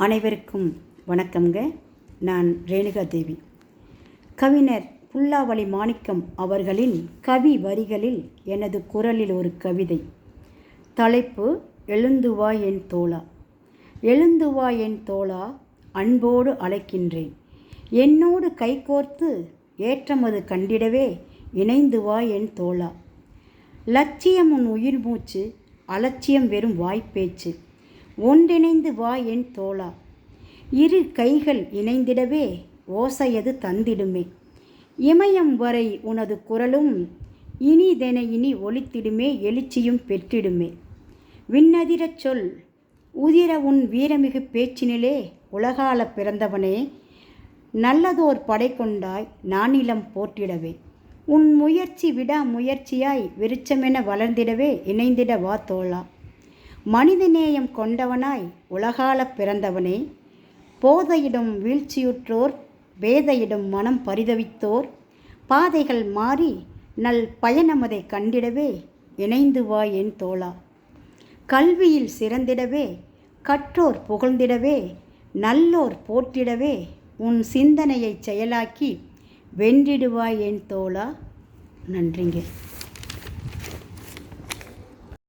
அனைவருக்கும் வணக்கங்க. நான் ரேணுகா தேவி. கவிஞர் புல்லாவளி மாணிக்கம் அவர்களின் கவி வரிகளில் எனது குரலில் ஒரு கவிதை. தலைப்பு: எழுந்து வா என் தோழா. எழுந்து வா என் தோழா, அன்போடு அழைக்கின்றேன். என்னோடு கைகோர்த்து ஏற்றமது கண்டிடவே இணைந்து வா என் தோழா. லட்சியம் உன் உயிர் மூச்சு, அலட்சியம் வெறும் வாய்ப்பேச்சு. ஒன்றிணைந்து வா என் தோழா. இரு கைகள் இணைந்திடவே ஓசையது தந்திடுமே. இமயம் வரை உனது குரலும் இனிதென இனி ஒலித்திடுமே, எழுச்சியும் பெற்றிடுமே. விண்ணதிரச் சொல் உதிர உன் வீரமிகு பேச்சினிலே உலகாள பிறந்தவனே, நல்லதோர் படை கொண்டாய் நானிலம் போற்றிடவே. உன் முயற்சி விடா முயற்சியாய் விருட்சமென வளர்ந்திடவே இணைந்திட வா தோழா. மனிதநேயம் கொண்டவனாய் உலகாள பிறந்தவனே, போதையிடும் வீழ்ச்சியுற்றோர் வேதையிடும் மனம் பரிதவித்தோர் பாதைகள் மாறி நல் பயணமதை கண்டிடவே இணைந்து வா என் தோழா. கல்வியில் சிறந்திடவே கற்றோர் புகழ்ந்திடவே நல்லோர் போற்றிடவே உன் சிந்தனையை செயலாக்கி வென்றிடுவாய் என் தோழா. நன்றிங்க.